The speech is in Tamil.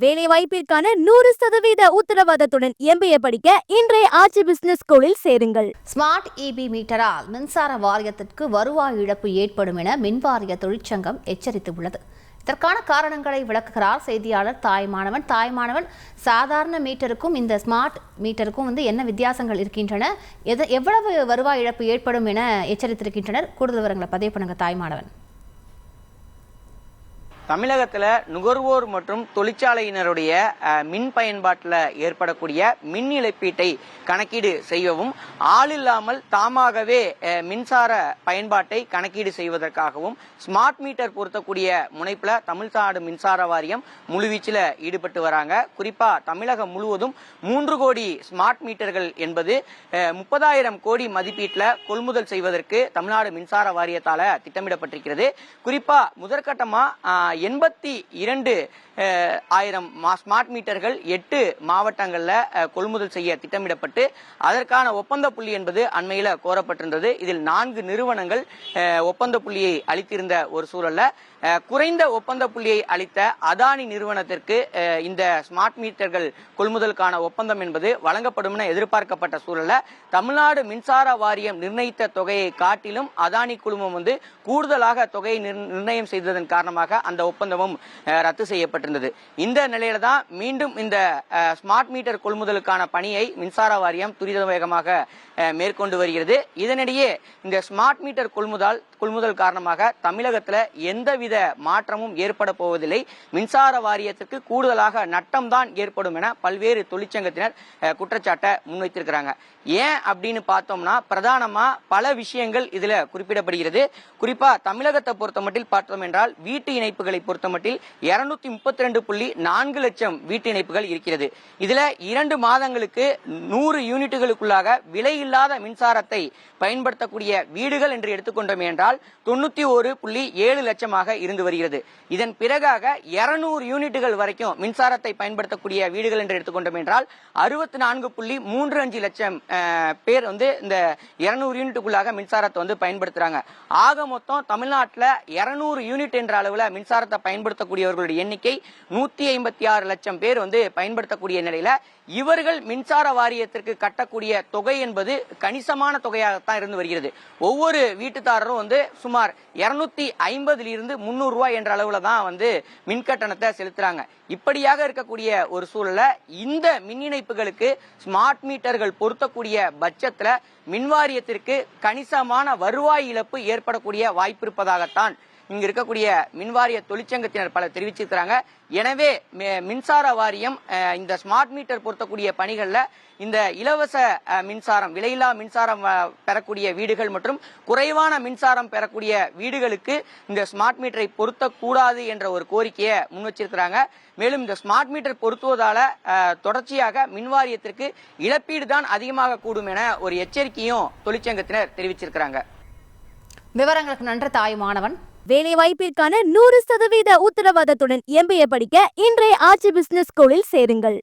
வேலைவாய்ப்பிற்கான 100% உத்தரவாதத்துடன் MBA படிக்க இன்றைய ஆட்சி பிசினஸ் ஸ்கூலில் சேருங்கள். ஸ்மார்ட் EB மீட்டரால் மின்சார வாரியத்திற்கு வருவாய் இழப்பு ஏற்படும் என மின்வாரிய தொழிற்சங்கம் எச்சரித்துள்ளது. இதற்கான காரணங்களை விளக்குகிறார் செய்தியாளர் தாய்மானவன். சாதாரண மீட்டருக்கும் இந்த ஸ்மார்ட் மீட்டருக்கும் என்ன வித்தியாசங்கள் இருக்கின்றன, எவ்வளவு வருவாய் இழப்பு ஏற்படும் என எச்சரித்திருக்கின்றனர்? கூடுதல் விவரங்களை பதிவு பண்ணுங்க தாய்மானவன். தமிழகத்தில் நுகர்வோர் மற்றும் தொழிற்சாலையினருடைய மின் பயன்பாட்டில் ஏற்படக்கூடிய மின் இழப்பீட்டை கணக்கீடு செய்யவும், ஆளில்லாமல் தாமாகவே மின்சார பயன்பாட்டை கணக்கீடு செய்வதற்காகவும் ஸ்மார்ட் மீட்டர் பொருத்தக்கூடிய முனைப்பில் தமிழ்நாடு மின்சார வாரியம் முழுவீச்சில் ஈடுபட்டு வராங்க. குறிப்பாக தமிழகம் முழுவதும் 3 கோடி ஸ்மார்ட் மீட்டர்கள் என்பது 30,000 கோடி மதிப்பீட்டில் கொள்முதல் செய்வதற்கு தமிழ்நாடு மின்சார வாரியத்தால் திட்டமிடப்பட்டிருக்கிறது. குறிப்பாக முதற்கட்டமாக 82,000 ஸ்மார்ட் மீட்டர்கள் 8 மாவட்டங்களில் கொள்முதல் செய்ய திட்டமிடப்பட்டு அதற்கான ஒப்பந்த புள்ளி என்பது அண்மையில் கோரப்பட்டிருந்தது. இதில் 4 நிறுவனங்கள் ஒப்பந்த புள்ளியை அளித்திருந்த ஒரு சூழல்ல குறைந்த ஒப்பந்த புள்ளியை அளித்த அதானி நிறுவனத்திற்கு இந்த ஸ்மார்ட் மீட்டர்கள் கொள்முதலுக்கான ஒப்பந்தம் என்பது வழங்கப்படும் என எதிர்பார்க்கப்பட்ட சூழல்ல தமிழ்நாடு மின்சார வாரியம் நிர்ணயித்த தொகையை காட்டிலும் அதானி குழுமம் கூடுதலாக தொகையை நிர்ணயம் செய்ததன் காரணமாக அந்த ஒப்பந்தமும் ரத்து செய்யப்பட்டிருந்தது. இந்த நிலையில தான் மீண்டும் இந்த ஸ்மார்ட் மீட்டர் கொள்முதலுக்கான பணியை மின்சார வாரியம் துரித வேகமாக மேற்கொண்டு வருகிறது. இதனிடையே இந்த ஸ்மார்ட் மீட்டர் கொள்முதல் காரணமாக தமிழகத்தில் எந்தவித மாற்றமும் ஏற்பட போவதில்லை, மின்சார வாரியத்திற்கு கூடுதலாக நட்டம் தான் ஏற்படும் என பல்வேறு தொழிற்சங்கத்தினர் குற்றச்சாட்டை முன்வைத்திருக்கிறாங்க. ஏன் அப்படின்னு பார்த்தோம்னா பிரதானமா பல விஷயங்கள் இதுல குறிப்பிடப்படுகிறது. குறிப்பா தமிழகத்தை பொறுத்தமட்டில் பார்த்தோம் என்றால் வீட்டு இணைப்புகளை பொறுத்தமட்டில் 232.4 லட்சம் வீட்டு இணைப்புகள் இருக்கிறது. இதுல 2 மாதங்களுக்கு 100 யூனிட்டுகளுக்குள்ளாக விலை இல்லாத மின்சாரத்தை பயன்படுத்தக்கூடிய வீடுகள் என்று எடுத்துக்கொண்டோம் என்றால் 91.7 லட்சமாக இருந்து வருகிறது. இதன் பிறகாக 200 யூனிட்டுகள் வரைக்கும் மின்சாரத்தை பயன்படுத்தக்கூடிய வீடுகள் என்று எடுத்துக்கொண்டோம் என்றால் 64.35 லட்சம் பேர் இந்த 200 யூனிட்டுக்குள்ளாக மின்சாரத்தை பயன்படுத்துறாங்க. ஆக மொத்தம் தமிழ்நாட்டில் 200 யூனிட் என்ற அளவில் மின்சாரத்தை பயன்படுத்தக்கூடியவர்களுடைய எண்ணிக்கை 156 லட்சம் பேர் பயன்படுத்தக்கூடிய நிலையில இவர்கள் மின்சார வாரியத்திற்கு கட்டக்கூடிய தொகை என்பது கணிசமான தொகையாகத்தான் இருந்து வருகிறது. ஒவ்வொரு வீட்டுதாரரும் சுமார் 250 இருந்து 300 ரூபாய் என்ற அளவுல தான் மின் கட்டணத்தை செலுத்துறாங்க. இப்படியாக இருக்கக்கூடிய ஒரு சூழல்ல இந்த மின் இணைப்புகளுக்கு ஸ்மார்ட் மீட்டர்கள் பொருத்தக்கூடிய பட்சத்துல மின்வாரியத்திற்கு கணிசமான வருவாய் இழப்பு ஏற்படக்கூடிய வாய்ப்பு இருப்பதாகத்தான் இங்க இருக்கக்கூடிய மின்வாரிய தொழிற்சங்கத்தினர் பலர் தெரிவிச்சிருக்கிறாங்க. எனவே மின்சார வாரியம் இந்த ஸ்மார்ட் மீட்டர் பொருத்தக்கூடிய பணிகள்ல இந்த இலவச மின்சாரம், விலையில்லா மின்சாரம் பெறக்கூடிய வீடுகள் மற்றும் குறைவான மின்சாரம் பெறக்கூடிய வீடுகளுக்கு இந்த ஸ்மார்ட் மீட்டரை பொருத்தக்கூடாது என்ற ஒரு கோரிக்கையை முன் வச்சிருக்கிறாங்க. மேலும் இந்த ஸ்மார்ட் மீட்டர் பொருத்துவதால தொடர்ச்சியாக மின்வாரியத்திற்கு இழப்பீடு தான் அதிகமாக கூடும் என ஒரு எச்சரிக்கையும் தொழிற்சங்கத்தினர் தெரிவிச்சிருக்கிறாங்க. விவரங்களுக்கு நன்றி தாய்மானவன். வேலைவாய்ப்பிற்கான 100% உத்தரவாதத்துடன் MBA படிக்க இன்றைய ஆட்சி பிசினஸ் ஸ்கூலில் சேருங்கள்.